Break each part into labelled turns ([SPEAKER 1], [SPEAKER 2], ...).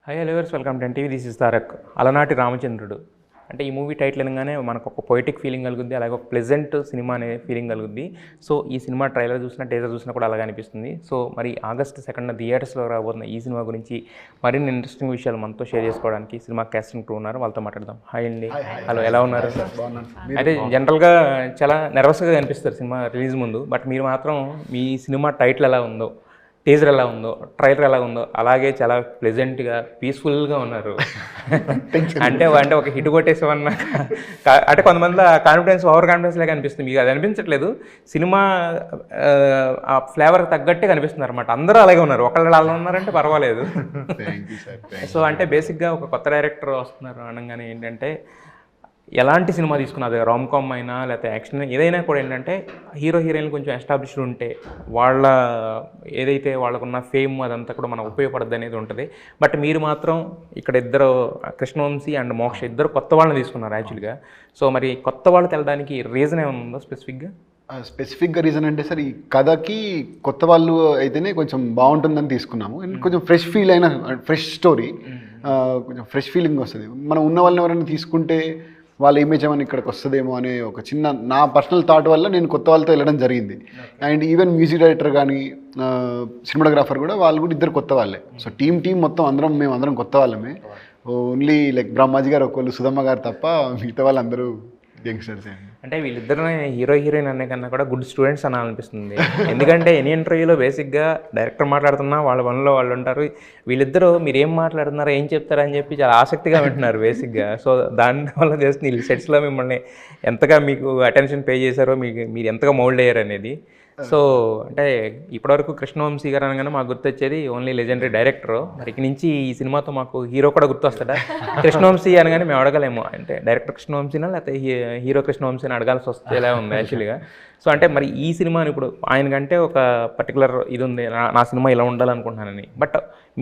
[SPEAKER 1] High హలోవర్స్ welcome to NTV. This is Tarak. అలనాటి రామచంద్రుడు అంటే ఈ మూవీ టైటిల్ అనగానే మనకు ఒక పొయిటిక్ ఫీలింగ్ కలుగుద్ది, అలాగే ఒక ప్లెజెంట్ సినిమా అనే ఫీలింగ్ కలుగుద్ది. సో ఈ సినిమా ట్రైలర్ చూసినా టీజర్ చూసినా కూడా అలాగే అనిపిస్తుంది. సో మరి ఆగస్ట్ 2న థియేటర్స్లో రాబోతున్న ఈ సినిమా గురించి మరిన్ని ఇంట్రెస్టింగ్ విషయాలు మనతో షేర్ చేసుకోవడానికి సినిమా కాస్టింగ్ క్రూ ఉన్నారు, వాళ్ళతో మాట్లాడదాం. హాయ్ అండి. హలో, ఎలా ఉన్నారు? అయితే జనరల్గా చాలా నర్వస్గా కనిపిస్తారు సినిమా రిలీజ్ ముందు, బట్ మీరు మాత్రం మీ సినిమా టైటిల్ ఎలా ఉందో, టీజర్ ఎలా ఉందో, ట్రైలర్ ఎలా ఉందో అలాగే చాలా ప్లెజెంట్గా పీస్ఫుల్గా ఉన్నారు. అంటే ఒక హిట్ కొట్టేసామన్నా అంటే కొంతమంది కాన్ఫిడెన్స్ ఓవర్ కాన్ఫిడెన్స్ లాగా అనిపిస్తుంది. మీకు అది అనిపించట్లేదు, సినిమా ఆ ఫ్లేవర్ తగ్గట్టే కనిపిస్తున్నారు అనమాట. అందరూ అలాగే ఉన్నారు, ఒకళ్ళు అలా ఉన్నారంటే పర్వాలేదు. సో అంటే బేసిక్గా ఒక కొత్త డైరెక్టర్ వస్తున్నారు అనగానే ఏంటంటే ఎలాంటి సినిమా తీసుకున్నది, రామ్ కామ్ అయినా లేకపోతే యాక్షన్ ఏదైనా కూడా ఏంటంటే హీరో హీరోయిన్లు కొంచెం ఎస్టాబ్లిష్డ్ ఉంటే వాళ్ళ ఏదైతే వాళ్ళకున్న ఫేమ్ అదంతా కూడా మనకు ఉపయోగపడుద్ది అనేది ఉంటుంది. బట్ మీరు మాత్రం ఇక్కడ ఇద్దరు కృష్ణవంశీ అండ్ మోక్ష ఇద్దరు కొత్త వాళ్ళని తీసుకున్నారు యాక్చువల్గా. సో మరి కొత్త వాళ్ళు తెలడానికి రీజన్ ఏమైనా ఉందో స్పెసిఫిక్గా?
[SPEAKER 2] స్పెసిఫిక్గా రీజన్ అంటే సార్, ఈ కథకి కొత్త వాళ్ళు అయితేనే కొంచెం బాగుంటుందని తీసుకున్నాము. అండ్ కొంచెం ఫ్రెష్ ఫీల్ అయిన ఫ్రెష్ స్టోరీ, కొంచెం ఫ్రెష్ ఫీలింగ్ వస్తుంది. మనం ఉన్న వాళ్ళని ఎవరైనా తీసుకుంటే వాళ్ళ ఇమేజ్ ఏమైనా ఇక్కడికి వస్తుందేమో అనే ఒక చిన్న నా పర్సనల్ థాట్ వల్ల నేను కొత్త వాళ్ళతో వెళ్ళడం జరిగింది. అండ్ ఈవెన్ మ్యూజిక్ డైరెక్టర్ కానీ సినిమాటోగ్రాఫర్ కూడా వాళ్ళు కూడా ఇద్దరు కొత్త వాళ్ళే. సో టీం మొత్తం మేము అందరం కొత్త వాళ్ళమే. ఓన్లీ లైక్ బ్రహ్మాజీ గారు ఒకళ్ళు, సుధమ్మ గారు తప్ప మిగతా వాళ్ళందరూ యంగ్స్టర్స్ అండి.
[SPEAKER 1] అంటే వీళ్ళిద్దరు హీరో హీరోయిన్ అనే కన్నా కూడా గుడ్ స్టూడెంట్స్ అని అనిపిస్తుంది. ఎందుకంటే ఎనీ ఇంటర్వ్యూలో బేసిక్గా డైరెక్టర్ మాట్లాడుతున్నా వాళ్ళ పనిలో వాళ్ళు ఉంటారు. వీళ్ళిద్దరూ మీరు ఏం మాట్లాడుతున్నారో ఏం చెప్తారని చెప్పి చాలా ఆసక్తిగా వింటున్నారు బేసిక్గా. సో దానివల్ల చేస్తుంది వీళ్ళు సెట్స్లో మిమ్మల్ని ఎంతగా మీకు అటెన్షన్ పే చేశారో, మీరు ఎంతగా మౌల్డ్ అయ్యారు అనేది. సో అంటే ఇప్పటివరకు కృష్ణవంశీ గారు అనగానే మాకు గుర్తొచ్చేది ఓన్లీ లెజెండరీ డైరెక్టర్. మరి ఇక నుంచి ఈ సినిమాతో మాకు హీరో కూడా గుర్తొస్తాడా? కృష్ణవంశీ అనగానే మేము అడగలేము, అంటే డైరెక్టర్ కృష్ణవంశీనా లేకపోతే హీరో కృష్ణవంశీని అడగాల్సి వస్తే ఎలా ఉంది యాక్చువల్గా. సో అంటే మరి ఈ సినిమాని ఇప్పుడు ఆయనకంటే ఒక పర్టికులర్ ఇది ఉంది, నా సినిమా ఇలా ఉండాలనుకుంటున్నానని. బట్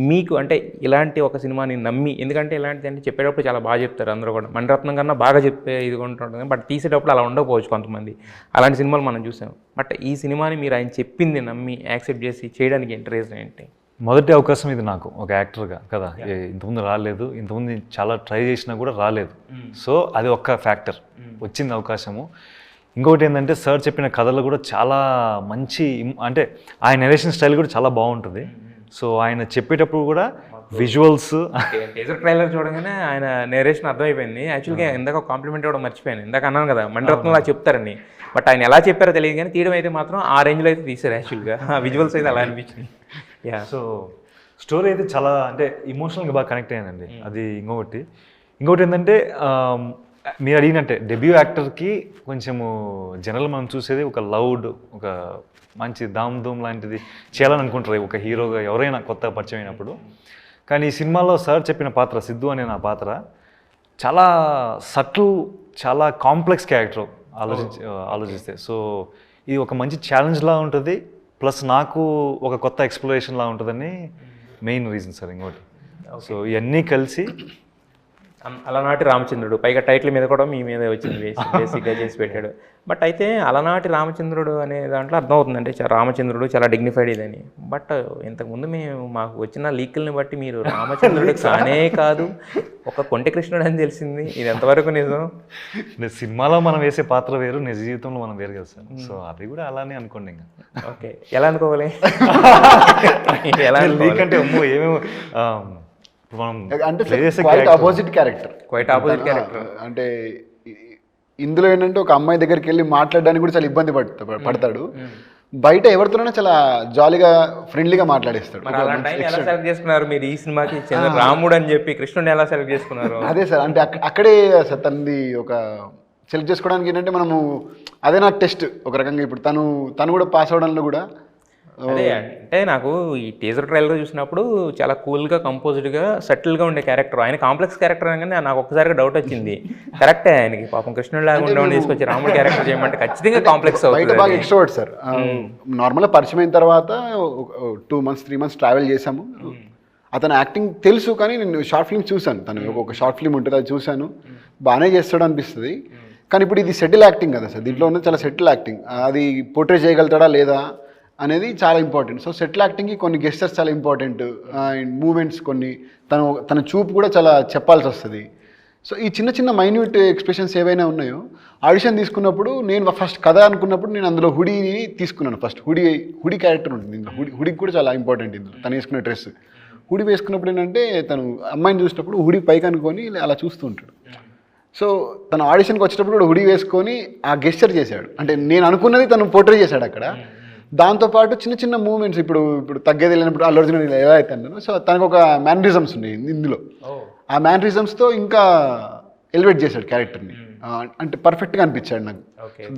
[SPEAKER 1] మీకు అంటే ఇలాంటి ఒక సినిమాని నమ్మి, ఎందుకంటే ఇలాంటిది అంటే చెప్పేటప్పుడు చాలా బాగా చెప్తారు అందరూ కూడా, మణిరత్నం కన్నా బాగా చెప్పే ఇది ఉంటుంది. బట్ తీసేటప్పుడు అలా ఉండకపోవచ్చు కొంతమంది, అలాంటి సినిమాలు మనం చూసాం. బట్ ఈ సినిమాని మీరు ఆయన చెప్పింది నమ్మి యాక్సెప్ట్ చేసి చేయడానికి ఇంట్రెస్ట్ ఏంటి?
[SPEAKER 3] మొదటి అవకాశం ఇది నాకు ఒక యాక్టర్గా కదా. ఇంతకుముందు రాలేదు, ఇంతకుముందు చాలా ట్రై చేసినా కూడా రాలేదు. సో అది ఒక్క ఫ్యాక్టర్, వచ్చింది అవకాశము. ఇంకొకటి ఏంటంటే సార్ చెప్పిన కథలు కూడా చాలా మంచి, అంటే ఆయన నెరేషన్ స్టైల్ కూడా చాలా బాగుంటుంది. సో ఆయన చెప్పేటప్పుడు కూడా విజువల్స్,
[SPEAKER 1] టీజర్ ట్రైలర్ చూడగానే ఆయన నేరేషన్ అర్థమైపోయింది. యాక్చువల్గా ఇందాక కాంప్లిమెంట్ కూడా మర్చిపోయాను, ఇందాక అన్నాను కదా మణిరత్నంలా చెప్తారని. బట్ ఆయన ఎలా చెప్పారో తెలియదు కానీ తీయడం అయితే మాత్రం ఆ రేంజ్లో అయితే తీశారు యాక్చువల్గా. విజువల్స్ అయితే అలా అనిపించింది. యా,
[SPEAKER 3] సో స్టోరీ అయితే చాలా అంటే ఇమోషనల్గా బాగా కనెక్ట్ అయ్యానండి. అది ఇంకొకటి ఏంటంటే మీరు అడిగినట్టే డెబ్యూ యాక్టర్కి కొంచెము జనరల్ మనం చూసేది ఒక లౌడ్, ఒక మంచి ధూమ్ లాంటిది చేయాలని అనుకుంటారు ఒక హీరోగా ఎవరైనా కొత్తగా పరిచయం అయినప్పుడు. కానీ ఈ సినిమాలో సార్ చెప్పిన పాత్ర, సిద్ధు అనే నా పాత్ర చాలా సటిల్, చాలా కాంప్లెక్స్ క్యారెక్టర్ ఆలోచిస్తే. సో ఇది ఒక మంచి ఛాలెంజ్లా ఉంటుంది, ప్లస్ నాకు ఒక కొత్త ఎక్స్ప్లోరేషన్లా ఉంటుందని మెయిన్ రీజన్ సార్. ఇంకోటి సో ఇవన్నీ కలిసి
[SPEAKER 1] అలనాటి రామచంద్రుడు, పైగా టైటిల్ మీద కూడా మీ మీద వచ్చింది బేసిక్గా చేసి పెట్టాడు. బట్ అయితే అలనాటి రామచంద్రుడు అనే దాంట్లో అర్థమవుతుందంటే రామచంద్రుడు చాలా డిగ్నిఫైడ్ ఇదని. బట్ ఇంతకుముందు మాకు వచ్చిన లీకుల్ని బట్టి మీరు రామచంద్రుడు కానే కాదు, ఒక కొంటె కృష్ణుడు అని తెలిసింది. ఇది ఎంతవరకు నిజం?
[SPEAKER 3] సినిమాలో మనం వేసే పాత్ర వేరు, నిజ జీవితంలో మనం వేరు కదా సార్. సో అది కూడా అలానే అనుకోండి. ఇంకా
[SPEAKER 1] ఓకే, ఎలా అనుకోవాలి? ఎలా
[SPEAKER 3] అంటే అమ్మో ఏమేమో
[SPEAKER 2] అంటే క్వైట్ ఆపోజిట్ క్యారెక్టర్. అంటే ఇందులో ఏంటంటే ఒక అమ్మాయి దగ్గరికి వెళ్ళి మాట్లాడడానికి కూడా చాలా ఇబ్బంది పడతాడు. బయట ఎవరితోనైనా చాలా జాలీగా ఫ్రెండ్లీగా మాట్లాడేస్తాడు.
[SPEAKER 1] ఎలా సెలెక్ట్ చేసుకున్నారు మీరు ఈ సినిమాకి? రాముడు అని చెప్పి కృష్ణుడిని ఎలా సెలెక్ట్ చేసుకున్నారు?
[SPEAKER 2] అదే సార్, అంటే అక్కడే సార్ తనది ఒక సెలెక్ట్ చేసుకోవడానికి ఏంటంటే మనము అదే నాకు టెస్ట్ ఒక రకంగా. ఇప్పుడు తను కూడా పాస్ అవడంలో కూడా
[SPEAKER 1] అదే అంటే నాకు ఈ టీజర్ ట్రైలర్ చూసినప్పుడు చాలా కూల్గా, కంపోజ్డ్గా, సటిల్గా ఉండే క్యారెక్టర్. ఆయన కాంప్లెక్స్ క్యారెక్టర్ అనగానే నాకు ఒక్కసారిగా డౌట్ వచ్చింది. కరెక్టే, ఆయనకి పాపం కృష్ణుడిలాగా ఉండేవాడిని తీసుకొచ్చి రాముడు క్యారెక్టర్ చేయమంటే ఖచ్చితంగా కాంప్లెక్స్ అవుతుంది.
[SPEAKER 2] బాగా ఎక్స్ట్రోవర్ట్ సార్. నార్మల్గా పరిచయం అయిన తర్వాత 2 months 3 months ట్రావెల్ చేశాము. అతను యాక్టింగ్ తెలుసు, కానీ నేను షార్ట్ ఫిల్మ్ చూశాను. తను ఒక షార్ట్ ఫిల్మ్ ఉంటుంది, అది చూశాను. బాగానే చేస్తాడు అనిపిస్తుంది. కానీ ఇప్పుడు ఇది సెటిల్ యాక్టింగ్ కదా సార్, దీంట్లో ఉన్నది చాలా సెటిల్ యాక్టింగ్. అది పోర్ట్రే చేయగలుగుతాడా లేదా అనేది చాలా ఇంపార్టెంట్. సో సెటిల్ యాక్టింగ్కి కొన్ని గెస్టర్స్ చాలా ఇంపార్టెంట్ అండ్ మూమెంట్స్ కొన్ని తన చూపు కూడా చాలా చెప్పాల్సి వస్తుంది. సో ఈ చిన్న చిన్న మైన్యూట్ ఎక్స్ప్రెషన్స్ ఏవైనా ఉన్నాయో ఆడిషన్ తీసుకున్నప్పుడు నేను ఫస్ట్ కథ అనుకున్నప్పుడు నేను అందులో హుడీని తీసుకున్నాను. ఫస్ట్ హుడీ క్యారెక్టర్ ఉంటుంది ఇందులో. హుడీకి కూడా చాలా ఇంపార్టెంట్ ఇందులో తను వేసుకునే డ్రెస్. హుడీ వేసుకున్నప్పుడు ఏంటంటే తను అమ్మాయిని చూసినప్పుడు హుడీ పైకి అనుకొని అలా చూస్తూ ఉంటాడు. సో తను ఆడిషన్కి వచ్చేటప్పుడు కూడా హుడీ వేసుకొని ఆ గెస్చర్ చేశాడు. అంటే నేను అనుకున్నది తను పోర్ట్రే చేశాడు అక్కడ. దాంతోపాటు చిన్న చిన్న మూమెంట్స్ ఇప్పుడు తగ్గేది వెళ్ళినప్పుడు అల్లు అర్జున్ ఎలా అయితే అన్నాను. సో తనకు ఒక మ్యానరిజమ్స్ ఉన్నాయి ఇందులో. ఆ మ్యానరిజమ్స్తో ఇంకా ఎలివేట్ చేశాడు క్యారెక్టర్ని. అంటే పర్ఫెక్ట్గా అనిపించాడు నాకు.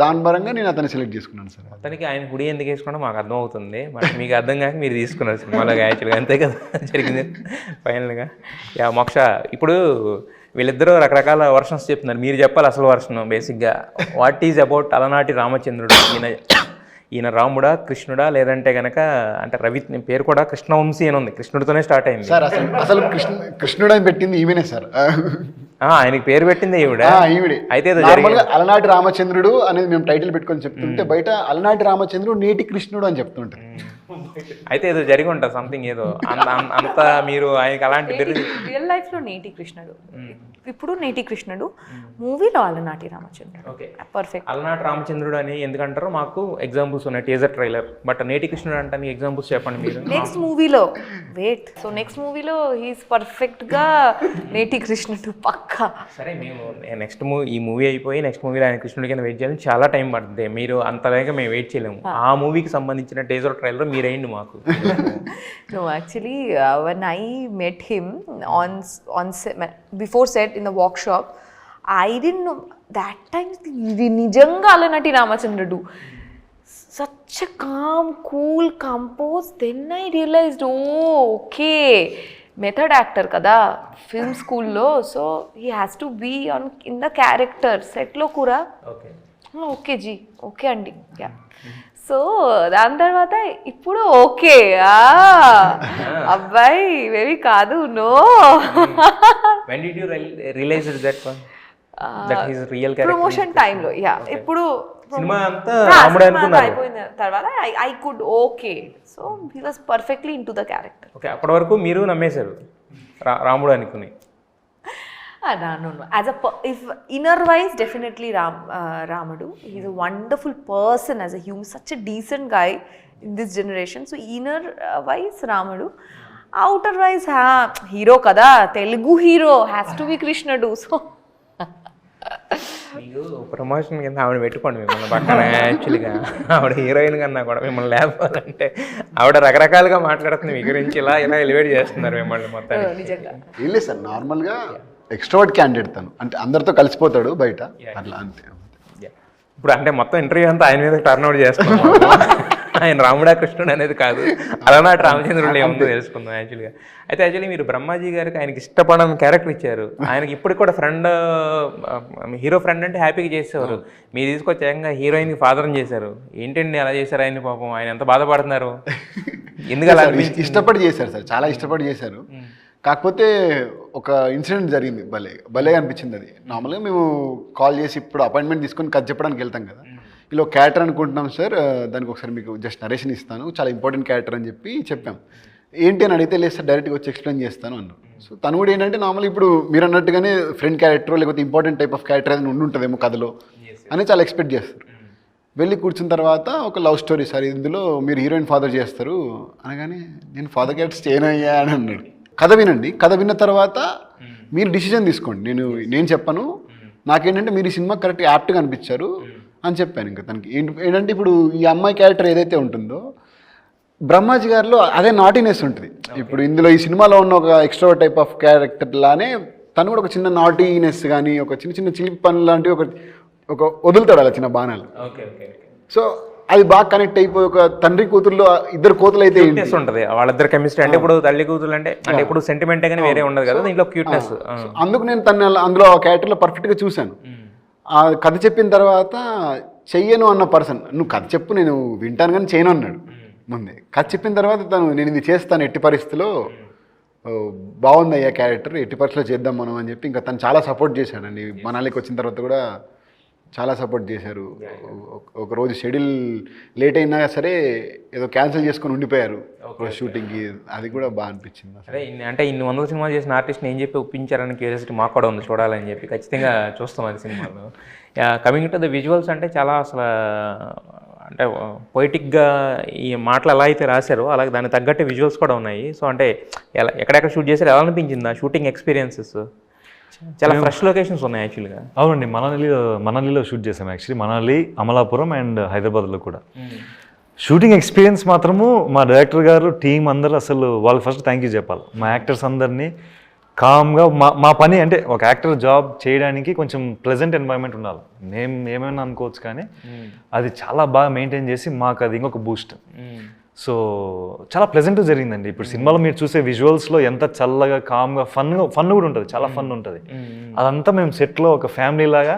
[SPEAKER 2] దాని పరంగా నేను అతన్ని సెలెక్ట్ చేసుకున్నాను సార్.
[SPEAKER 1] అతనికి ఆయన హుడీ ఎందుకు వేసుకున్నా మాకు అర్థం అవుతుంది, మరి మీకు అర్థం కాక మీరు తీసుకున్నారు సినిమాలో యాక్చువల్గా. అంతే కదా జరిగింది ఫైనల్గా. యా మోక్ష, ఇప్పుడు వీళ్ళిద్దరూ రకరకాల వర్షన్స్ చెప్తున్నారు, మీరు చెప్పాలి అసలు వర్షన్ బేసిక్గా. వాట్ ఈజ్ అబౌట్ అలనాటి రామచంద్రుడు? ఈయన రాముడా కృష్ణుడా, లేదంటే కనుక అంటే రవి పేరు కూడా కృష్ణవంశీ అని ఉంది, కృష్ణుడితోనే స్టార్ట్ అయింది
[SPEAKER 2] సార్. అసలు కృష్ణుడు అని పెట్టింది ఈమెనే సార్.
[SPEAKER 1] ఆయనకి పేరు పెట్టింది ఈవిడ. అయితే
[SPEAKER 2] అలనాటి రామచంద్రుడు అనేది మేము టైటిల్ పెట్టుకొని చెప్తుంటే బయట అలనాటి రామచంద్రుడు నేటి కృష్ణుడు అని చెప్తుంటారు.
[SPEAKER 1] అయితే ఏదో జరిగి ఉంటుంది సంథింగ్ ఏదో అంత మీరు ఆయనకి అలాంటి
[SPEAKER 4] రియల్ లైఫ్ లో నేటి కృష్ణుడు, ఇప్పుడు నేటి కృష్ణుడు, మూవీలో అలనాటి రామచంద్రుడు.
[SPEAKER 1] Okay,
[SPEAKER 4] perfect.
[SPEAKER 1] అలనాటి రామచంద్రుడు అని ఎందుకంటారో మాకు ఎగ్జాంపుల్స్ ఉన్నాయి, టీజర్ ట్రైలర్. బట్ నేటి కృష్ణుడు అంటే ఎగ్జాంపుల్స్ చెప్పండి మీరు.
[SPEAKER 4] నెక్స్ట్ మూవీలో నెక్స్ట్ మూవీలో హీస్ పర్ఫెక్ట్ గా నేటి కృష్ణుడు పక్కా.
[SPEAKER 1] సరే, మేము నెక్స్ట్ ఈ మూవీ అయిపోయి నెక్స్ట్ మూవీలో ఆయన కృష్ణుడి కింద వెయిట్ చేయాలని చాలా టైం పడుతుంది. మీరు అంతలాగా మేము వెయిట్ చేయలేము. ఆ మూవీకి సంబంధించిన టీజర్ ట్రైలర్ మీరేయండి మాకు.
[SPEAKER 4] No, actually, when I met him before set in the workshop, I didn't know that time. Nijanga alanati Ramachandrudu, such a calm, cool, composed. Then I realized, oh, okay, method actor kada, film school lo, so he has to be in the character. Set lo kura.
[SPEAKER 1] Okay,
[SPEAKER 4] okay జీ, okay అండి. Yeah, so దాని తర్వాత ఇప్పుడు okay అబ్బాయి maybe కాదు. No,
[SPEAKER 1] when did you realize that his real character?
[SPEAKER 4] Promotion టైంలో. Yeah, ఇప్పుడు
[SPEAKER 1] cinema అంతా రాముడే అనుకున్నారు.
[SPEAKER 4] అయిపోయిన తర్వాత I could okay. So he was perfectly in to the character.
[SPEAKER 1] Okay, అప్పటి వరకు మీరు నమ్మేశారు రాముడు అనుకుని.
[SPEAKER 4] No. If inner-wise, definitely Ramudu. He's a wonderful person as a human, such a decent guy in this generation. So inner-wise, Ramudu. Outer-wise, hero kada, Telugu hero has to be Krishnudu. So
[SPEAKER 1] మీకు promotion కింద ఆవిడ పెట్టుకోండి మిమ్మల్ని పక్కన. యాక్చువల్గా ఆవిడ heroine కన్నా కూడా మిమ్మల్ని లేకపోతే ఆవిడ రకరకాలుగా మాట్లాడుతుంది మీ గురించి, ఇలా ఎలివేట్ చేస్తున్నారు మిమ్మల్ని మొత్తం.
[SPEAKER 4] నిజంగా
[SPEAKER 2] ఏం లేదు సార్, నార్మల్గా ఎక్స్ట్రోవర్ట్ క్యాండిడేట్ తను. అంటే అందరితో కలిసిపోతాడు బయట అట్లా, అంతే.
[SPEAKER 1] ఇప్పుడు అంటే మొత్తం ఇంటర్వ్యూ అంతా ఆయన మీద టర్న్ అవుట్ చేసుకున్నాం. ఆయన రాముడా కృష్ణుడు అనేది కాదు, అలనాటి రామచంద్రుడు ఏముందో తెలుసుకుందాం యాక్చువల్గా. అయితే యాక్చువల్లీ మీరు బ్రహ్మాజీ గారికి ఆయనకి ఇష్టపడని క్యారెక్టర్ ఇచ్చారు. ఆయనకి ఇప్పటికి కూడా ఫ్రెండ్, హీరో ఫ్రెండ్ అంటే హ్యాపీగా చేసేవారు. మీరు తీసుకొచ్చి ఏకంగా హీరోయిన్కి ఫాదర్ని చేశారు. ఏంటండి అలా చేశారు ఆయన? పాపం ఆయన ఎంత బాధపడుతున్నారు, ఎందుకు అలా?
[SPEAKER 2] ఇష్టపడి చేశారు సార్, చాలా ఇష్టపడి చేశారు. కాకపోతే ఒక ఇన్సిడెంట్ జరిగింది, భలే అనిపించింది అది. నార్మల్గా మేము కాల్ చేసి ఇప్పుడు అపాయింట్మెంట్ తీసుకొని కథ చెప్పడానికి వెళ్తాం కదా, ఇలా క్యారెక్టర్ అనుకుంటున్నాం సార్, దానికి ఒకసారి మీకు జస్ట్ నరేషన్ ఇస్తాను, చాలా ఇంపార్టెంట్ క్యారెక్టర్ అని చెప్పాం. ఏంటి అని అడిగితే లేదు సార్, డైరెక్ట్గా వచ్చి ఎక్స్ప్లెయిన్ చేస్తాను అన్నాను. సో తను కూడా ఏంటంటే నార్మల్ ఇప్పుడు మీరు అన్నట్టుగానే ఫ్రెండ్ క్యారెక్టర్ లేకపోతే ఇంపార్టెంట్ టైప్ ఆఫ్ క్యారెక్టర్ ఏదైనా ఉంటుందేమో కథలో అని చాలా ఎక్స్పెక్ట్ చేస్తారు. వెళ్ళి కూర్చున్న తర్వాత ఒక లవ్ స్టోరీ సార్, ఇందులో మీరు హీరోయిన్ ఫాదర్ చేస్తారు అనగానే నేను ఫాదర్ క్యారెక్టర్స్ చేయనయ్యా అని అన్నాడు. కథ వినండి, కథ విన్న తర్వాత మీరు డిసిజన్ తీసుకోండి, నేను చెప్పను, నాకేంటంటే మీరు ఈ సినిమా కరెక్ట్గా యాప్ట్గా అనిపించారు అని చెప్పాను. ఇంకా తనకి ఏంటంటే ఇప్పుడు ఈ అమ్మాయి క్యారెక్టర్ ఏదైతే ఉంటుందో బ్రహ్మాజీ గారిలో అదే నాటీనెస్ ఉంటుంది. ఇప్పుడు ఇందులో ఈ సినిమాలో ఉన్న ఒక ఎక్స్ట్రోవర్ట్ టైప్ ఆఫ్ క్యారెక్టర్ లానే తను కూడా ఒక చిన్న నాటీనెస్ కానీ ఒక చిన్న చిలిపి పనులు లాంటివి ఒక వదులుతాడు అలా చిన్న బాణాలు. సో అది బాగా కనెక్ట్ అయిపోయి ఒక తండ్రి కూతురులో ఇద్దరు కోతులు అయితే
[SPEAKER 1] ఉంటుంది వాళ్ళిద్దరు కెమిస్ట్రీ. అంటే ఇప్పుడు తల్లి కూతురు అంటే ఇప్పుడు సెంటిమెంట్ కానీ వేరే ఉండదు కదా, దీంట్లో క్యూట్నెస్.
[SPEAKER 2] అందుకు నేను తను అందులో ఆ క్యారెక్టర్లో పర్ఫెక్ట్గా చూశాను. ఆ కథ చెప్పిన తర్వాత చెయ్యను అన్న పర్సన్, నువ్వు కథ చెప్పు నేను వింటాను కానీ చేయను అన్నాడు ముందే. కథ చెప్పిన తర్వాత తను నేను ఇది చేస్తాను ఎట్టి పరిస్థితిలో, బాగుంది అయ్యా క్యారెక్టర్, ఎట్టి పరిస్థితిలో చేద్దాం మనం అని చెప్పి ఇంకా తను చాలా సపోర్ట్ చేశాడండి. మనాలికి వచ్చిన తర్వాత కూడా చాలా సపోర్ట్ చేశారు. ఒక రోజు షెడ్యూల్ లేట్ అయినా సరే ఏదో క్యాన్సిల్ చేసుకొని ఉండిపోయారు షూటింగ్కి. అది కూడా బాగా అనిపించింది.
[SPEAKER 1] అదే అంటే ఇన్ని 100 సినిమాలు చేసిన ఆర్టిస్ట్ని ఏం చెప్పి ఒప్పించారని క్యూరియాసిటీ మాకు కూడా ఉంది చూడాలని చెప్పి. ఖచ్చితంగా చూస్తాం అది సినిమాలో. కమింగ్ టు ద విజువల్స్ అంటే చాలా అసలు అంటే పొయిటిక్గా ఈ మాటలు ఎలా అయితే రాశారో అలాగే దానికి తగ్గట్టు విజువల్స్ కూడా ఉన్నాయి. సో అంటే ఎక్కడెక్కడ షూట్ చేశారు, ఎలా అనిపించింది ఆ షూటింగ్ ఎక్స్పీరియన్సెస్? చాలా ఫ్రెష్ లొకేషన్స్ ఉన్నాయి యాక్చువల్గా.
[SPEAKER 3] అవునండి, మనాలిలో షూట్ చేసాం యాక్చువల్లీ. మనాలి, అమలాపురం అండ్ హైదరాబాద్లో కూడా. షూటింగ్ ఎక్స్పీరియన్స్ మాత్రము మా డైరెక్టర్ గారు, టీం అందరూ అసలు వాళ్ళు ఫస్ట్ థ్యాంక్ యూ చెప్పాలి. మా యాక్టర్స్ అందరినీ కామ్గా మా పని అంటే ఒక యాక్టర్ జాబ్ చేయడానికి కొంచెం ప్లెజెంట్ ఎన్వైరన్మెంట్ ఉండాలి. మేము ఏమైనా అనుకోవచ్చు కానీ అది చాలా బాగా మెయింటైన్ చేసి మాకు అది ఇంకొక బూస్ట్. సో చాలా ప్లెజెంట్గా జరిగిందండి. ఇప్పుడు సినిమాలో మీరు చూసే విజువల్స్లో ఎంత చల్లగా కామ్గా ఫన్ కూడా ఉంటుంది, చాలా ఫన్ ఉంటుంది. అదంతా మేము సెట్లో ఒక ఫ్యామిలీ లాగా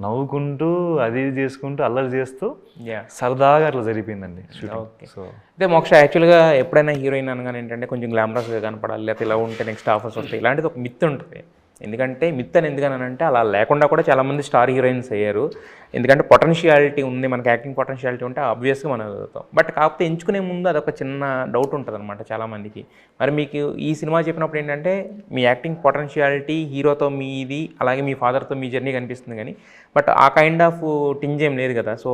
[SPEAKER 3] నవ్వుకుంటూ అది చేసుకుంటూ అల్లరి చేస్తూ సరదాగా అట్లా జరిగిపోయిందండి షూటింగ్. సో
[SPEAKER 1] అయితే మోక్ష యాక్చువల్గా ఎప్పుడైనా హీరోయిన్ అనగానే ఏంటంటే కొంచెం గ్లామరస్గా కనపడాలి, లేకపోతే ఇలా ఉంటే నెక్స్ట్ ఆఫర్స్ వస్తాయి, ఇలాంటిది ఒక మిత్ ఉంటుంది. ఎందుకంటే మిత్ అని ఎందుకనంటే అలా లేకుండా కూడా చాలామంది స్టార్ హీరోయిన్స్ అయ్యారు. ఎందుకంటే పొటెన్షియాలిటీ ఉంది, మనకి యాక్టింగ్ పొటెన్షియాలిటీ ఉంటే ఆబ్వియస్గా మనం చదువుతాం. బట్ కాకపోతే ఎంచుకునే ముందు అదొక చిన్న డౌట్ ఉంటుంది అనమాట చాలామందికి. మరి మీకు ఈ సినిమా చెప్పినప్పుడు ఏంటంటే మీ యాక్టింగ్ పొటెన్షియాలిటీ హీరోతో మీది, అలాగే మీ ఫాదర్తో మీ జర్నీ కనిపిస్తుంది కానీ బట్ ఆ కైండ్ ఆఫ్ టింజ్ ఏం లేదు కదా. సో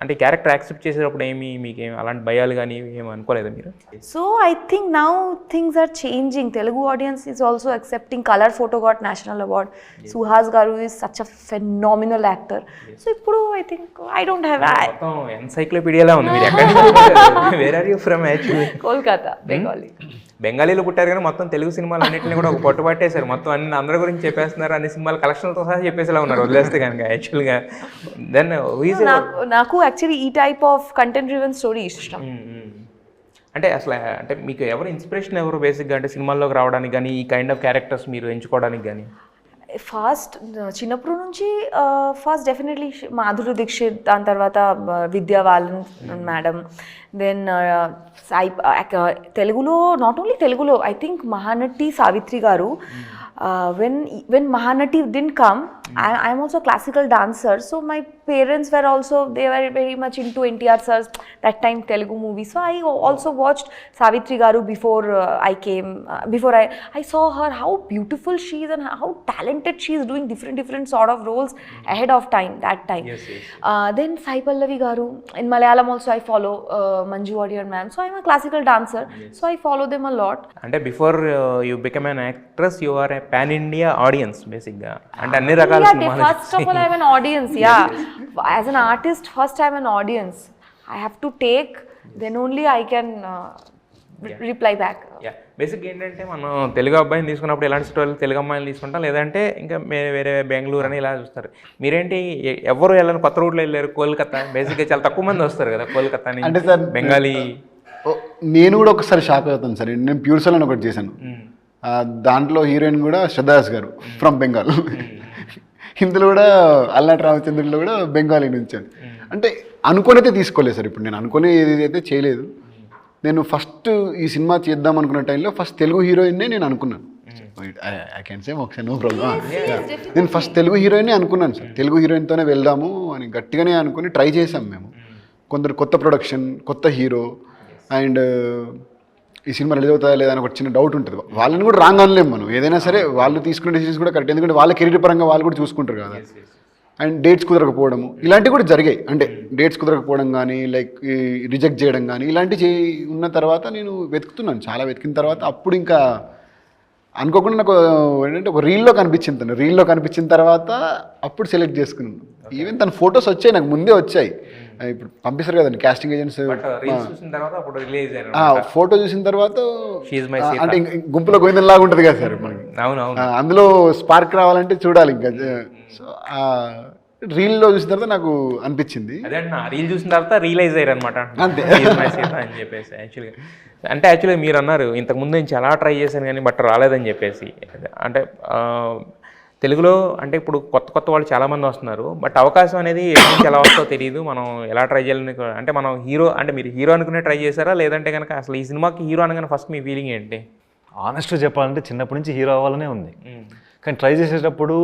[SPEAKER 1] అంటే క్యారెక్టర్ యాక్సెప్ట్ చేసేటప్పుడు మీకేం అలాంటి భయాలు కానీ ఏమి అనుకోలేదా మీరు?
[SPEAKER 4] So I think now things are changing. Telugu audience is also accepting. Color Photo got national award. Yes. Suhas Garu is such a phenomenal actor. Yes. So ఇప్పుడు I think I don't have.
[SPEAKER 1] మొత్తం ఎన్సైక్లోపీడియాలా ఉంది. మీరు ఎక్కడి నుంచి? Where are you from actually?
[SPEAKER 4] Kolkata, Bengali.
[SPEAKER 1] బెంగాలీలో పుట్టారు కానీ మొత్తం తెలుగు సినిమాలు అన్నింటినీ కూడా ఒక పట్టు పట్టేశారు. మొత్తం అన్ని అందరి గురించి చెప్పేస్తున్నారు, అన్ని సినిమాలు కలెక్షన్లతో సహా చెప్పేసేలా ఉన్నారు వదిలేస్తే కనుక యాక్చువల్గా. దెన్
[SPEAKER 4] నాకు యాక్చువల్లీ ఈ type of content driven story ఇష్టం.
[SPEAKER 1] అంటే అసలు అంటే మీకు ఎవరు ఇన్స్పిరేషన్ ఎవరు బేసిక్గా అంటే సినిమాల్లోకి రావడానికి కానీ ఈ కైండ్ ఆఫ్ క్యారెక్టర్స్ మీరు ఎంచుకోవడానికి కానీ?
[SPEAKER 4] ఫస్ట్ చిన్నప్పుడు నుంచి ఫస్ట్ డెఫినెట్లీ మాధురి దీక్షిత్, దాని తర్వాత విద్యా బాలన్ మేడం, దెన్ తెలుగులో నాట్ ఓన్లీ తెలుగులో ఐ థింక్ మహానటి సావిత్రి గారు. When Mahanati didn't come, I'm also a classical dancer, so my parents were also, they were very much into NTR sir's that time Telugu movies. So I also watched Savitri Garu before I came. Before I saw her, how beautiful she is and how talented she is, doing different sort of roles ahead of time that time.
[SPEAKER 1] Yes.
[SPEAKER 4] Then Sai Pallavi Garu, in Malayalam also I follow Manju Warrier ma'am. So I'm a classical dancer, so I follow them a lot.
[SPEAKER 1] అంటే before you become an actress, you are a pan India audience basically. అంటే అన్ని రకాల సినిమాలు.
[SPEAKER 4] First of all, I'm an audience. Yeah, as an artist, first I'm an audience. I have to take, then only I can reply back.
[SPEAKER 1] బేసిక్గా ఏంటంటే మనం తెలుగు అబ్బాయిని తీసుకున్నప్పుడు ఎలాంటి స్టోరీలు తెలుగు అమ్మాయిని తీసుకుంటాం, లేదంటే ఇంకా వేరే బెంగళూరు అని ఇలా చూస్తారు. మీరేంటి ఎవరు వెళ్ళని కొత్త రూట్లో వెళ్ళారు? కోల్కతా బేసిక్గా చాలా తక్కువ మంది వస్తారు కదా కోల్కతా నుంచి.
[SPEAKER 2] అంటే సార్
[SPEAKER 1] బెంగాలీ
[SPEAKER 2] నేను కూడా ఒకసారి షాక్ అవుతాను సార్. నేను ప్యూర్సల్ అని ఒకటి చేశాను, దాంట్లో హీరోయిన్ కూడా శ్రద్ధాస్ గారు ఫ్రమ్ బెంగాల్. ఇందులో కూడా అల్లాటి రామచంద్రులో కూడా బెంగాలీ నుంచి. అంటే అనుకోనైతే తీసుకోలేదు సార్. ఇప్పుడు నేను అనుకునే ఏదైతే చేయలేదు. నేను ఫస్ట్ ఈ సినిమా చేద్దాం అనుకున్న టైంలో ఫస్ట్ తెలుగు హీరోయిన్నే నేను అనుకున్నాను. ఐ కెన్ సే ఒకసారి నో ప్రాబ్లం. నేను ఫస్ట్ తెలుగు హీరోయిన్నే అనుకున్నాను సార్. తెలుగు హీరోయిన్తోనే వెళ్దాము అని గట్టిగానే అనుకుని ట్రై చేసాం మేము. కొందరు కొత్త ప్రొడక్షన్, కొత్త హీరో, అండ్ ఈ సినిమా రిలీజ్ అవుతుందా లేదా అని ఒక చిన్న డౌట్ ఉంటుంది. వాళ్ళని కూడా రాంగ్ అనలేము మనం. ఏదైనా సరే వాళ్ళు తీసుకునే డిసిషన్స్ కూడా కరెక్ట్, ఎందుకంటే వాళ్ళ కెరీర్ పరంగా వాళ్ళు కూడా చూసుకుంటారు కదా. అండ్ డేట్స్ కుదరకపోవడము ఇలాంటివి కూడా జరిగాయి. అంటే డేట్స్ కుదరకపోవడం కానీ, లైక్ రిజెక్ట్ చేయడం కానీ ఇలాంటివి ఉన్న తర్వాత నేను వెతుకుతున్నాను. చాలా వెతికిన తర్వాత అప్పుడు ఇంకా అనుకోకుండా నాకు ఏంటంటే ఒక రీల్లో కనిపించింది తను. రీల్లో కనిపించిన తర్వాత అప్పుడు సెలెక్ట్ చేసుకున్నాను. ఈవెన్ తన ఫొటోస్ వచ్చాయి, నాకు ముందే వచ్చాయి. ఇప్పుడు పంపిస్తారు కదండి కాస్టింగ్ ఏజెంట్స్. ఫోటో చూసిన తర్వాత అంటే గుంపులో గోవిందంలాగా ఉంటుంది కదా సార్ మనకి. అందులో స్పార్క్ రావాలంటే చూడాలి ఇంకా. సో రీల్లో చూసిన తర్వాత నాకు అనిపించింది.
[SPEAKER 1] రీల్ చూసిన తర్వాత రియలైజ్ అయ్యారు అనమాట అంతే అని చెప్పేసి. యాక్చువల్గా మీరు అన్నారు ఇంతకుముందు నేను చాలా ట్రై చేశాను కానీ బట్ రాలేదని చెప్పేసి. అంటే తెలుగులో అంటే ఇప్పుడు కొత్త వాళ్ళు చాలామంది వస్తున్నారు, బట్ అవకాశం అనేది ఎక్కడి నుంచి ఎలా వస్తుందో తెలియదు. మనం ఎలా ట్రై చేయాలని అంటే మనం హీరో అంటే మీరు హీరో అనుకునే ట్రై చేశారా, లేదంటే కనుక అసలు ఈ సినిమాకి హీరో అనగానే ఫస్ట్ మీ ఫీలింగ్ ఏంటి?
[SPEAKER 3] ఆనెస్ట్గా చెప్పాలంటే చిన్నప్పటి నుంచి హీరో అవ్వాలనే ఉంది. కానీ ట్రై చేసేటప్పుడు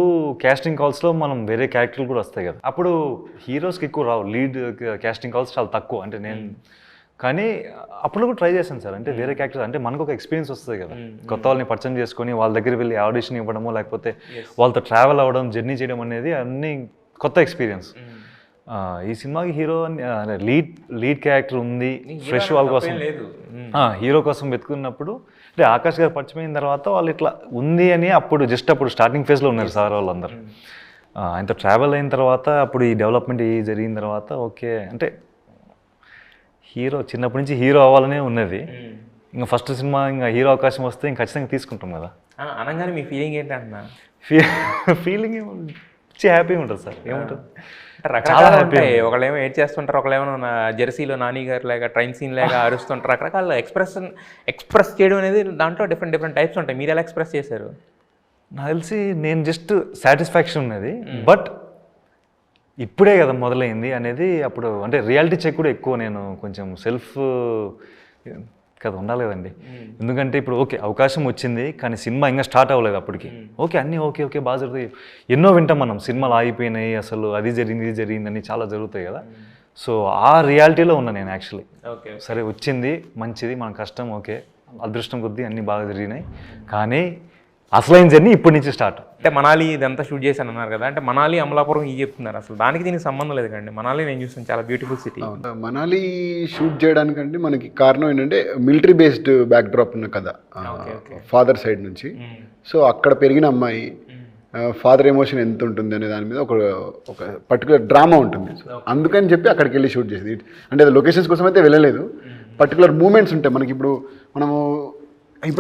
[SPEAKER 3] క్యాస్టింగ్ కాల్స్లో మనం వేరే క్యారెక్టర్లు కూడా వస్తాయి కదా, అప్పుడు హీరోస్కి ఎక్కువ రావు, లీడ్ క్యాస్టింగ్ కాల్స్ చాలా తక్కువ. అంటే నేను కానీ అప్పుడు కూడా ట్రై చేశాను సార్, అంటే వేరే క్యారెక్టర్, అంటే మనకు ఒక ఎక్స్పీరియన్స్ వస్తుంది కదా, కొత్త వాళ్ళని పరిచయం చేసుకొని వాళ్ళ దగ్గర వెళ్ళి ఆడిషన్ ఇవ్వడము, లేకపోతే వాళ్ళతో ట్రావెల్ అవ్వడం, జర్నీ చేయడం అనేది అన్నీ కొత్త ఎక్స్పీరియన్స్. ఈ సినిమాకి హీరో లీడ్ క్యారెక్టర్ ఉంది, ఫ్రెష్ వాళ్ళ కోసం, హీరో కోసం వెతుకున్నప్పుడు అంటే ఆకాష్ గారు పరిచయమైన తర్వాత వాళ్ళు ఇట్లా ఉంది అని అప్పుడు స్టార్టింగ్ ఫేజ్లో ఉన్నారు సార్ వాళ్ళందరూ. ఆయనతో ట్రావెల్ అయిన తర్వాత అప్పుడు ఈ డెవలప్మెంట్ జరిగిన తర్వాత ఓకే అంటే హీరో చిన్నప్పటి నుంచి హీరో అవ్వాలనే ఉన్నది. ఇంకా ఫస్ట్ సినిమా ఇంకా హీరో అవకాశం వస్తే ఇంకా ఖచ్చితంగా తీసుకుంటాం కదా.
[SPEAKER 1] అనగానే మీ ఫీలింగ్ ఏంటన్నా?
[SPEAKER 3] ఫీలింగ్ హ్యాపీగా ఉంటుంది సార్. ఏముంటుంది,
[SPEAKER 1] రకరకాలు ఉంటాయి. ఒకళ్ళేమో ఏడ్ చేస్తుంటారు, ఒకళ్ళేమో జెర్సీలో నాని గారు లాగా ట్రైన్ సీన్ లాగా అరుస్తుంటారు. రకరకాల ఎక్స్ప్రెస్ చేయడం అనేది దాంట్లో డిఫరెంట్ టైప్స్ ఉంటాయి. మీరు ఎలా ఎక్స్ప్రెస్ చేశారు?
[SPEAKER 3] నాకు తెలిసి నేను జస్ట్ సాటిస్ఫాక్షన్ ఉన్నది, బట్ ఇప్పుడే కదా మొదలైంది అనేది అప్పుడు అంటే రియాలిటీ చెక్ కూడా ఎక్కువ. నేను కొంచెం సెల్ఫ్ కదా ఉండాలి కదండి, ఎందుకంటే ఇప్పుడు ఓకే అవకాశం వచ్చింది కానీ సినిమా ఇంకా స్టార్ట్ అవ్వలేదు అప్పటికి. ఓకే అన్నీ ఓకే బాగా జరుగుతాయి, ఎన్నో వింటాం మనం, సినిమాలు ఆగిపోయినాయి అసలు, అది జరిగింది ఇది జరిగిందని చాలా జరుగుతాయి కదా. సో ఆ రియాలిటీలో ఉన్నా నేను యాక్చువల్లీ. సరే వచ్చింది మంచిది, మన కష్టం ఓకే, అదృష్టం కొద్దీ అన్నీ బాగా జరిగినాయి, కానీ అసలైన జర్నీ ఇప్పటి నుంచి స్టార్ట్.
[SPEAKER 1] అంటే మనాలి ఇదంతా షూట్ చేశాను అన్నారు కదా, అంటే మనాలి అమలాపురం ఈ చెప్తున్నారు, అసలు దానికి దీనికి సంబంధం లేదు కండి. మనాలి నేను చూస్తాను, చాలా బ్యూటిఫుల్ సిటీ.
[SPEAKER 2] మనాలి షూట్ చేయడానికంటే మనకి కారణం ఏంటంటే మిలిటరీ బేస్డ్ బ్యాక్ డ్రాప్ ఉన్న కదా ఫాదర్ సైడ్ నుంచి. సో అక్కడ పెరిగిన అమ్మాయి ఫాదర్ ఎమోషన్ ఎంత ఉంటుంది అనే దాని మీద ఒక పర్టికులర్ డ్రామా ఉంటుంది. అందుకని చెప్పి అక్కడికి వెళ్ళి షూట్ చేసేది. అంటే అది లొకేషన్స్ కోసం అయితే వెళ్ళలేదు, పర్టికులర్ మూమెంట్స్ ఉంటాయి మనకి. ఇప్పుడు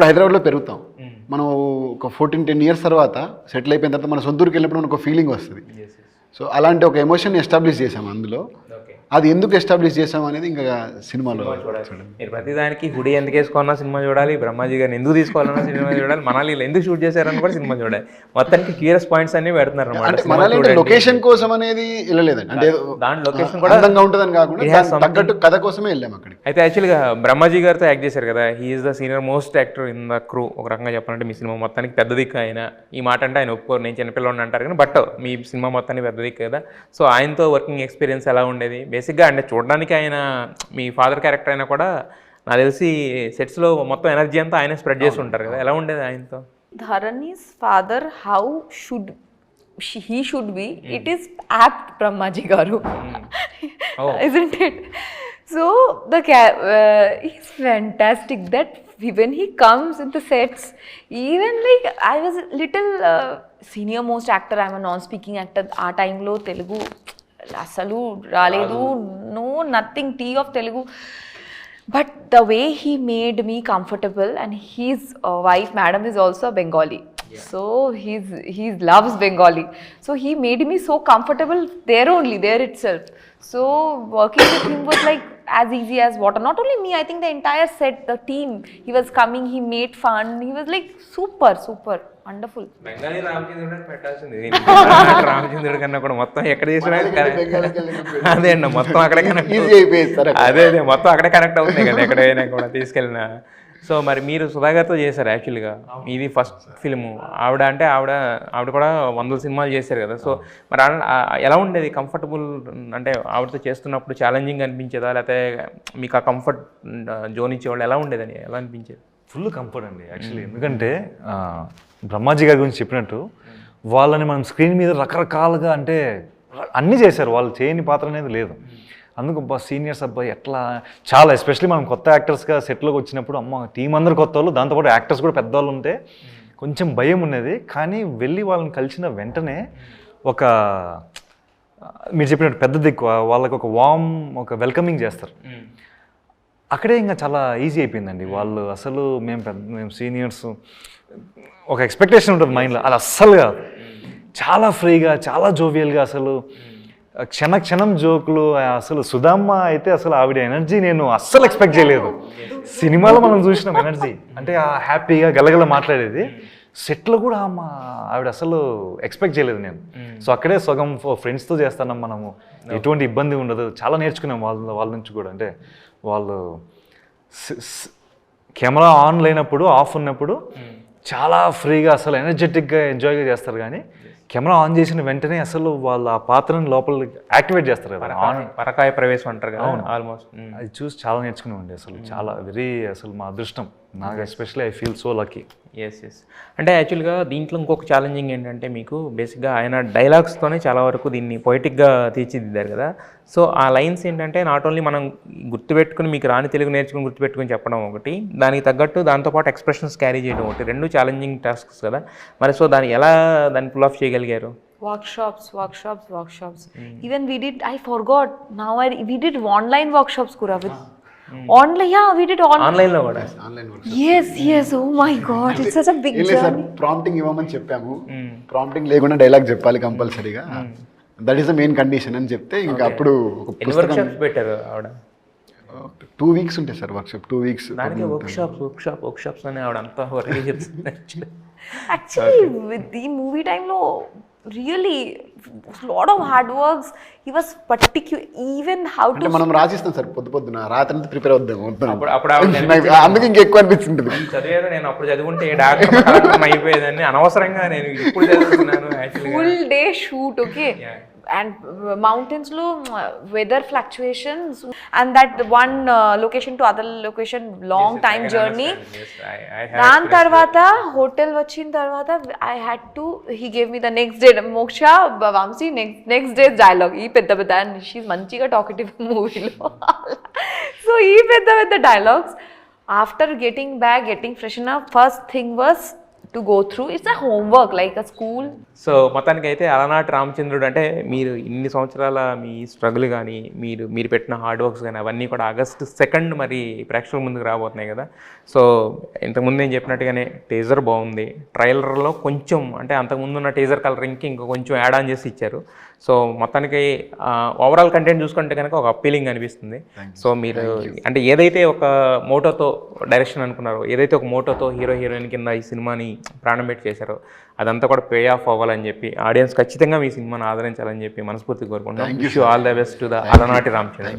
[SPEAKER 2] హైదరాబాద్లో పెరుగుతాం, మనం ఒక 14-10 ఇయర్స్ తర్వాత సెటిల్ అయిపోయిన తర్వాత మన సొంతూరుకి వెళ్ళినప్పుడు మనకు ఒక ఫీలింగ్ వస్తుంది. సో అలాంటి ఒక ఎమోషన్ ఎస్టాబ్లిష్ చేసాం అందులో. అది ఎందుకు ఎస్టాబ్లిష్ చేసాం అనేది ఇంకా సినిమాలో
[SPEAKER 1] మీరు ప్రతిదానికి హుడీ ఎందుకు వేసుకోవాలన్నా సినిమా చూడాలి, బ్రహ్మాజీ గారిని ఎందుకు తీసుకోవాలన్నా సినిమా చూడాలి, మనాలిలో ఎందుకు షూట్ చేశారని కూడా సినిమా చూడాలి. మొత్తానికి క్యూరియస్ పాయింట్స్ అన్ని పెడుతున్నారు అన్నమాట.
[SPEAKER 2] మనాలి లొకేషన్ కోసం అనేది వెళ్ళలేదండి, అంటే
[SPEAKER 1] దాని లొకేషన్ కూడా
[SPEAKER 2] అందంగా ఉంటుందని కాకుండా తగ్గట్టు కథ కోసమే వెళ్ళాము అక్కడికి.
[SPEAKER 1] అయితే యాక్చువల్గా బ్రహ్మాజీ గారితో యాక్ట్ చేశారు కదా, he is the senior most actor in the crew. ఒక రకంగా చెప్పాలంటే మీ సినిమా మొత్తానికి పెద్ద దిక్కు ఆయన. ఈ మాట అంటే ఆయన ఒప్పుకోరు, నేను చిన్నపిల్లలు అంటారు కానీ బట్ మీ సినిమా మొత్తానికి పెద్ద దిక్కు కదా. సో ఆయనతో వర్కింగ్ ఎక్స్పీరియన్స్ ఎలా ఉండేది? బేసిక్గా అంటే చూడడానికి ఆయన మీ ఫాదర్ క్యారెక్టర్ అయినా కూడా నాకు తెలిసి సెట్స్లో మొత్తం ఎనర్జీ అంతా ఆయన స్ప్రెడ్ చేసి ఉంటారు కదా, ఎలా ఉండేది ఆయనతో?
[SPEAKER 4] Dharani's father, how he should be, it is apt Brahmaji Garu. Isn't it? So he's fantastic. That when he comes in the sets, even like I was a little senior most actor, I'm a non-speaking actor. ఆ టైంలో తెలుగు అసలు రాలేదు, no nothing, tea of Telugu. But the way he made me comfortable, and his wife madam is also a Bengali. Yeah. So he loves Bengali. So he made me so comfortable there itself. So working with him was like as easy as water. Not only me, I think the entire set, the team, he was coming, he made fun, he was like super wonderful.
[SPEAKER 1] Bengali రామచంద్రుడు పెట్టాల్సింది, రామచంద్రుడి కన్నా కూడా మొత్తం ఎక్కడ చేసినా అదే అండి, మొత్తం అక్కడే కనెక్ట్, అదే మొత్తం అక్కడే కనెక్ట్ అవుతుంది కదా ఎక్కడైనా కూడా తీసుకెళ్ళిన. సో మరి మీరు సుధాకర్తో చేశారు యాక్చువల్గా, ఇది ఫస్ట్ ఫిల్ము. ఆవిడ కూడా 100 సినిమాలు చేశారు కదా. సో మరి ఎలా ఉండేది కంఫర్టబుల్, అంటే ఆవిడతో చేస్తున్నప్పుడు ఛాలెంజింగ్ అనిపించేదా, లేకపోతే మీకు ఆ కంఫర్ట్ జోన్ ఇచ్చేవాళ్ళు ఎలా ఉండేదని, ఎలా అనిపించేది?
[SPEAKER 3] ఫుల్ కంఫర్ట్ అండి యాక్చువల్లీ. ఎందుకంటే బ్రహ్మాజీ గారి గురించి చెప్పినట్టు వాళ్ళని మనం స్క్రీన్ మీద రకరకాలుగా అంటే అన్నీ చేశారు, వాళ్ళు చేయని పాత్ర అనేది లేదు. అందుకు సీనియర్స్ అబ్బాయి ఎట్లా చాలా, ఎస్పెషల్లీ మనం కొత్త యాక్టర్స్గా సెట్లోకి వచ్చినప్పుడు అమ్మ టీం అందరు కొత్త వాళ్ళు, దాంతోపాటు యాక్టర్స్ కూడా పెద్దవాళ్ళు ఉంటే కొంచెం భయం ఉన్నది. కానీ వెళ్ళి వాళ్ళని కలిసిన వెంటనే ఒక మీరు చెప్పినట్టు పెద్ద దిక్కు, వాళ్ళకి ఒక ఒక వెల్కమింగ్ చేస్తారు. అక్కడే ఇంకా చాలా ఈజీ అయిపోయిందండి. వాళ్ళు అసలు మేము సీనియర్స్ ఒక ఎక్స్పెక్టేషన్ ఉంటుంది మైండ్లో, అది అస్సలు కాదు. చాలా ఫ్రీగా, చాలా జోవియల్గా, అసలు క్షణం జోకులు. అసలు సుధామ్మ అయితే అసలు ఆవిడ ఎనర్జీ నేను అస్సలు ఎక్స్పెక్ట్ చేయలేదు. సినిమాలో మనం చూసినాం ఎనర్జీ, అంటే ఆ హ్యాపీగా గలగల మాట్లాడేది. సెట్లో కూడా ఆవిడ అసలు ఎక్స్పెక్ట్ చేయలేదు నేను. సో అక్కడే సగం ఫ్రెండ్స్తో చేస్తున్నాం మనము, ఎటువంటి ఇబ్బంది ఉండదు. చాలా నేర్చుకున్నాం వాళ్ళ నుంచి కూడా. అంటే వాళ్ళు కెమెరా ఆన్ లేనప్పుడు, ఆఫ్ ఉన్నప్పుడు చాలా ఫ్రీగా అసలు ఎనర్జెటిక్గా ఎంజాయ్గా చేస్తారు కానీ కెమెరా ఆన్ చేసిన వెంటనే అసలు వాళ్ళు ఆ పాత్రను లోపల యాక్టివేట్ చేస్తారు కదా
[SPEAKER 1] పరకాయ ప్రవేశం అంటారు కదా ఆల్మోస్ట్.
[SPEAKER 3] అది చూసి చాలా నేర్చుకుని ఉండే అసలు చాలా అసలు మా అదృష్టం నాకు especially I feel so lucky.
[SPEAKER 1] Yes అంటే యాక్చువల్గా దీంట్లో ఇంకొక ఛాలెంజింగ్ ఏంటంటే మీకు బేసిక్గా ఆయన డైలాగ్స్తోనే చాలా వరకు దీన్ని పొయిటిక్గా తీర్చిదిద్దారు కదా. సో ఆ లైన్స్ ఏంటంటే నాట్ ఓన్లీ మనం గుర్తుపెట్టుకుని మీకు రాని తెలుగు నేర్చుకుని గుర్తుపెట్టుకుని చెప్పడం ఒకటి, దానికి తగ్గట్టు దాంతోపాటు ఎక్స్ప్రెషన్స్ క్యారీ చేయడం ఒకటి, రెండు ఛాలెంజింగ్ టాస్క్స్ కదా మరి. సో దాన్ని పుల్ ఆఫ్ చేయగలిగారు?
[SPEAKER 4] Workshops. Even we did, I forgot now, we did online workshops kura with online, yeah, we did
[SPEAKER 1] ఆన్లైన్లో కూడా.
[SPEAKER 4] yes, oh my god, it's such a big
[SPEAKER 2] ఏం లేదు సార్,
[SPEAKER 4] journey.
[SPEAKER 2] ప్రాంప్టింగ్ ఇవ్వమని చెప్పాము, prompting లేకుండా dialogue చెప్పాలి కంపల్సరీగా, that is the main condition అని చెప్తే ఇంకా అప్పుడు ఒక
[SPEAKER 1] ఎన్ని వర్క్షాప్స్ పెట్టారు ఆవిడ?
[SPEAKER 2] 2 weeks ఉంటాయి సార్ వర్క్షాప్, 2 weeks.
[SPEAKER 1] దానికి వర్క్షాప్స్ అని ఆవిడ అంతా వర్క్ చెప్తుంది.
[SPEAKER 4] Actually with the movie time lo really lot of hard works. He was particular even how
[SPEAKER 2] అంటే
[SPEAKER 4] to
[SPEAKER 2] మనం రాసిస్తాం సార్ పొద్దున రాత్రి ప్రిపేర్ అవుద్దాం
[SPEAKER 1] అప్పుడు ఆవిడ
[SPEAKER 2] అందుకే ఇంకెక్కువ అనిపిస్తుంటుంది.
[SPEAKER 1] చదివారు, నేను అప్పుడు చదువుకుంటే డాక్టర్ అయిపోయేదాన్ని, అనవసరంగా నేను ఇప్పుడు చదువుతున్నాను యాక్చువల్గా.
[SPEAKER 4] full day shoot, okay. And mountains lo weather fluctuations and that one location to other location long time journey. Dan tarvata hotel vachin tarvata I had to, he gave me the next day Moksha Vamsi next day dialogue ee pedda and she's manchiga talkative movie lo. So ee pedda dialogues after getting back, getting freshen up, first thing was to go through, it's a homework like a school.
[SPEAKER 1] So మొత్తానికి అయితే అలనాటి రామచంద్రుడు అంటే మీరు ఇన్ని సంవత్సరాల మీ struggle కానీ మీరు పెట్టిన హార్డ్ వర్క్స్ కానీ అవన్నీ కూడా August 2 మరి ప్రేక్షకుల ముందుకు రాబోతున్నాయి కదా. సో ఇంతకుముందు నేను చెప్పినట్టుగానే టీజర్ బాగుంది, ట్రైలర్లో కొంచెం అంటే అంతకుముందు ఉన్న టీజర్ కలరింగ్కి ఇంకా కొంచెం యాడ్ ఆన్ చేసి ఇచ్చారు. సో మొత్తానికి ఓవరాల్ కంటెంట్ చూసుకుంటే కనుక ఒక అప్పీలింగ్ అనిపిస్తుంది. సో మీరు అంటే ఏదైతే ఒక మోటోతో డైరెక్షన్ అనుకున్నారో, ఏదైతే ఒక మోటోతో హీరోయిన్ కింద ఈ సినిమాని ప్రాణం పెట్టి చేశారో అదంతా కూడా పే ఆఫ్ అవ్వాలని చెప్పి ఆడియన్స్ ఖచ్చితంగా మీ సినిమాని ఆదరించాలని చెప్పి మనస్ఫూర్తిగా కోరుకుంటున్నాను. Wish you all the best to the అలనాటి రామచంద్ర.